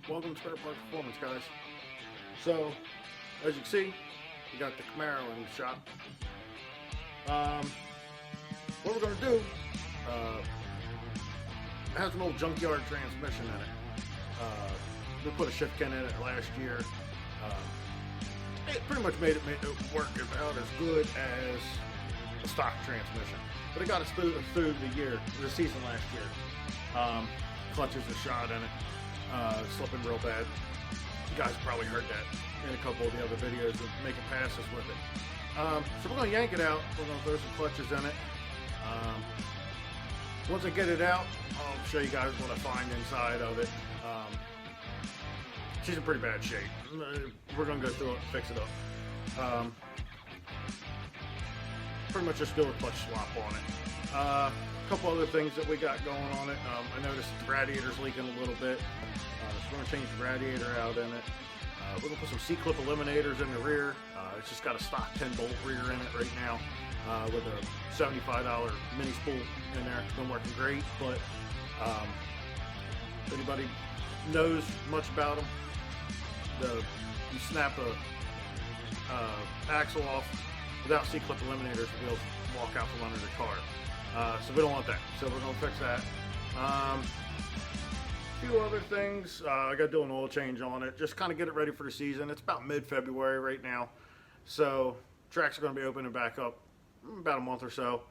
Welcome to Spare Parts Performance, guys. So, as you can see, we got the Camaro in the shop. What we're going to do, it has an old junkyard transmission in it. We put a shift kin in it last year. It pretty much made it work about as good as a stock transmission. But it got us through the season last year. Clutches are shot in it. Slipping real bad. You guys probably heard that in a couple of the other videos of making passes with it. So we're going to yank it out. We're going to throw some clutches in it. Once I get it out, I'll show you guys what I find inside of it. She's in pretty bad shape. We're going to go through it and fix it up. Pretty much just do a clutch swap on it. A couple other things that we got going on it. I noticed the radiator's leaking a little bit. So we're going to change the radiator out in it. We're going to put some C-clip eliminators in the rear. It's just got a stock 10-bolt rear in it right now with a $75 mini spool in there. It's been working great, but if anybody knows much about them, you snap a axle off without C-clip eliminators, the wheels walk out from under the car. So we don't want that. So we're going to fix that. A few other things. I got to do an oil change on it. Just kind of get it ready for the season. It's about mid-February right now. So tracks are going to be opening back up in about a month or so.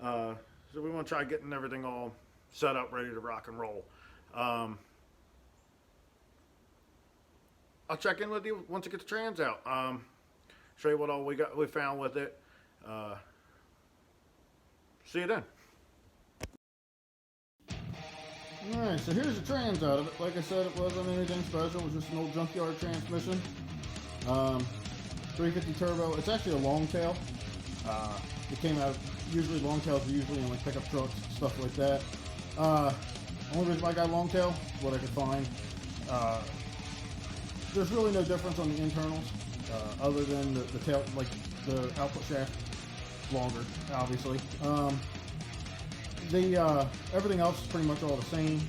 So we want to try getting everything all set up, ready to rock and roll. I'll check in with you once I get the trans out. Show you what all we found with it. See you then. Alright, so here's the trans out of it. Like I said, it wasn't anything special. It was just an old junkyard transmission. 350 turbo. It's actually a long tail. It came out, usually long tails are usually in like pickup trucks, stuff like that. Only reason I got long tail, what I could find. There's really no difference on the internals, other than the tail, like the output shaft, longer, obviously. Everything else is pretty much all the same.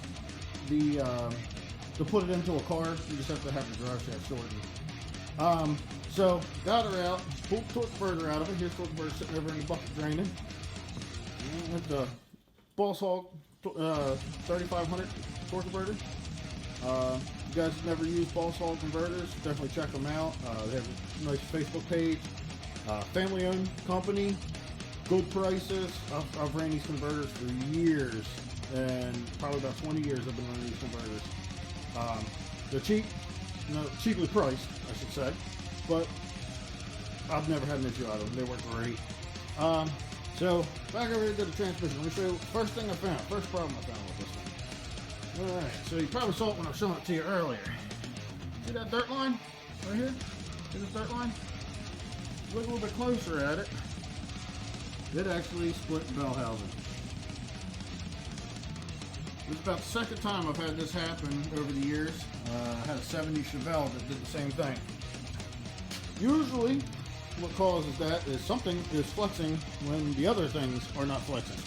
To put it into a car, you just have to have the drive shaft shortened. So got her out, pulled the torque converter out of it. Here's the torque converter sitting over in the bucket draining. With the Boss Hog 3500 torque converter. You guys have never used Boss Hog converters, definitely check them out. They have a nice Facebook page. Family-owned company, good prices. I've ran these converters for years, and probably about 20 years I've been running these converters. They're cheap, cheaply priced, I should say, but I've never had an issue out of them. They work great. So back over here to the transmission. Let me show you the first thing I found. First problem I found with this thing. All right, so you probably saw it when I was showing it to you earlier. See that dirt line right here? See this dirt line? Look a little bit closer at it. It actually split the bell housing. This is about the second time I've had this happen over the years. I had a 70 Chevelle that did the same thing. Usually, what causes that is something is flexing when the other things are not flexing.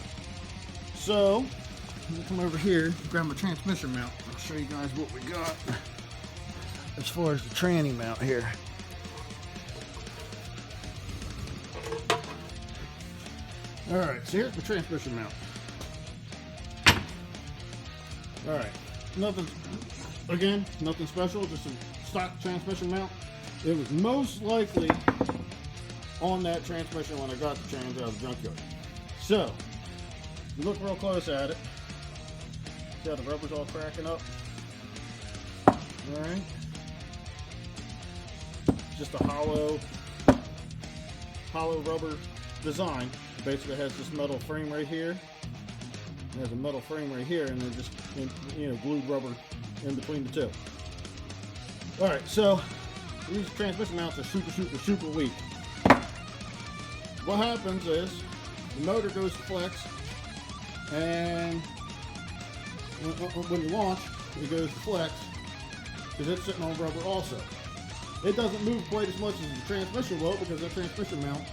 So, let me come over here, grab my transmission mount. I'll show you guys what we got as far as the tranny mount here. Alright, so here's the transmission mount. Alright, nothing special, just a stock transmission mount. It was most likely on that transmission when I got the trans out of the junkyard. So, you look real close at it. See how the rubber's all cracking up? Alright. Just a hollow rubber design. Basically has this metal frame right here. It has a metal frame right here, and then just glued rubber in between the two. All right, so these transmission mounts are super weak. What happens is the motor goes to flex, and when you launch, it goes to flex because it's sitting on rubber also. It doesn't move quite as much as the transmission will because the transmission mount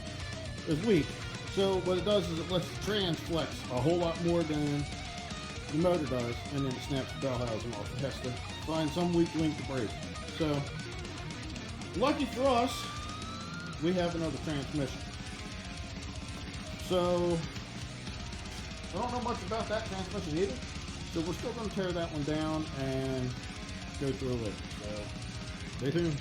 is weak. So what it does is it lets the trans flex a whole lot more than the motor does, and then it snaps the bell housing off. It has to find some weak link to break. So, lucky for us, we have another transmission. So, I don't know much about that transmission either. So we're still going to tear that one down and go through it. So, stay tuned.